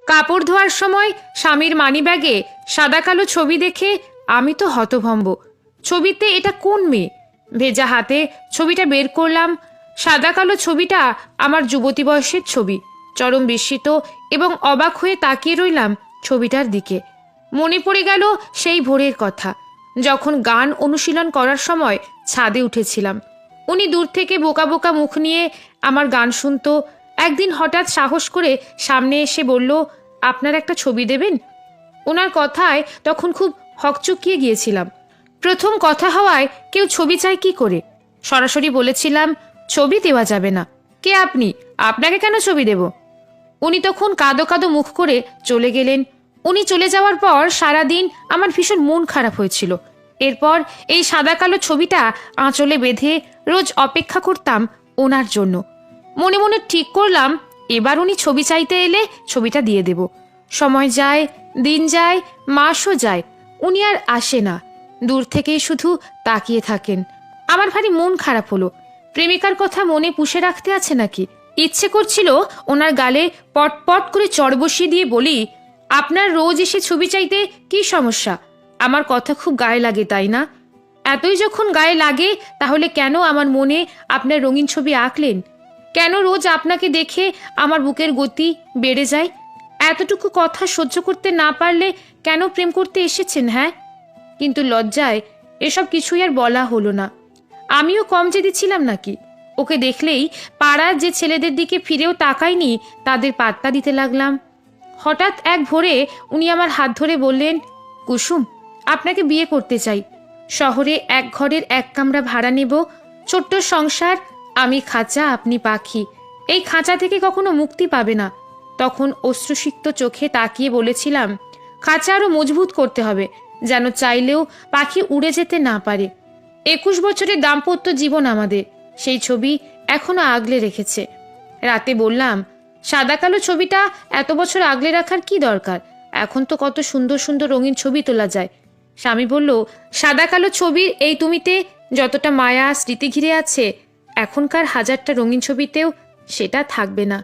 কাপড় ধোয়ার সময় স্বামীর মানিব্যাগে সাদা কালো ছবি দেখে আমি তো হতভম্ব। ছবিতে এটা কোন মেয়ে? ভেজা হাতে ছবিটা বের করলাম। সাদা কালো ছবিটা আমার যুবতী বয়সের ছবি। চরম বিস্মিত এবং অবাক হয়ে তাকিয়ে রইলাম ছবিটার দিকে। মনে পড়ে গেল সেই ভোরের কথা, যখন গান অনুশীলন করার সময় ছাদে উঠেছিলাম। উনি দূর থেকে বোকা বোকা মুখ নিয়ে আমার গান শুনত। একদিন হঠাৎ সাহস করে সামনে এসে বলল, আপনার একটা ছবি দেবেন? ওনার কথায় তখন খুব হকচকিয়ে গিয়েছিলাম। প্রথম কথা হওয়ায় কেউ ছবি চায় কি করে? সরাসরি বলেছিলাম, ছবি দেওয়া যাবে না। কে আপনি? আপনাকে কেন ছবি দেব? উনি তখন কাঁদো কাঁদো মুখ করে চলে গেলেন। উনি চলে যাওয়ার পর সারাদিন আমার ভীষণ মন খারাপ হয়েছিল। এরপর এই সাদা কালো ছবিটা আঁচলে বেঁধে রোজ অপেক্ষা করতাম ওনার জন্য। মনে মনে ঠিক করলাম, এবার উনি ছবি চাইতে এলে ছবিটা দিয়ে দেব। সময় যায়, দিন যায়, মাসও যায়, উনি আর আসে না। দূর থেকেই শুধু তাকিয়ে থাকেন। আমার ভারী মন খারাপ হলো। প্রেমিকার কথা মনে পুষে রাখতে আছে নাকি? ইচ্ছে করছিল ওনার গালে পটপট করে চড় বসিয়ে দিয়ে বলি, আপনার রোজ এসে ছবি চাইতে কি সমস্যা? আমার কথা খুব গায়ে লাগে, তাই না? এতই যখন গায়ে লাগে, তাহলে কেন আমার মনে আপনার রঙিন ছবি আঁকলেন? কেন রোজ আপনাকে দেখে আমার বুকের গতি বেড়ে যায়? এতটুকু কথা সহ্য করতে না পারলে কেন প্রেম করতে এসেছেন? হ্যাঁ, কিন্তু লজ্জায় এসব কিছুই আর বলা হলো না। আমিও কম জেদি ছিলাম নাকি? ওকে দেখলেই পাড়ার যে ছেলেদের দিকে ফিরেও তাকায়নি তাদের পাত্তা দিতে লাগলাম। হঠাৎ এক ভোরে উনি আমার হাত ধরে বললেন, কুসুম, আপনাকে বিয়ে করতে চাই। শহরে এক ঘরের এক কামরা ভাড়া নেব, ছোট্ট সংসার, আমি খাঁচা, আপনি পাখি। এই খাঁচা থেকে কখনো মুক্তি পাবে না। তখন অশ্রুসিক্ত চোখে তাকিয়ে বলেছিলাম, খাঁচা আরো মজবুত করতে হবে, যেন চাইলেও পাখি উড়ে যেতে না পারে। 21 বছরের দাম্পত্য জীবন আমাদের, সেই ছবি এখনো আগলে রেখেছে। রাতে বললাম, সাদা কালো ছবিটা এত বছর আগলে রাখার কি দরকার? এখন তো কত সুন্দর সুন্দর রঙিন ছবি তোলা যায়। স্বামী বলল, সাদা কালো ছবির এই তুমিতে যতটা মায়া স্মৃতি ঘিরে আছে, এখনকার হাজারটা রঙিন ছবিতেও সেটা থাকবে না।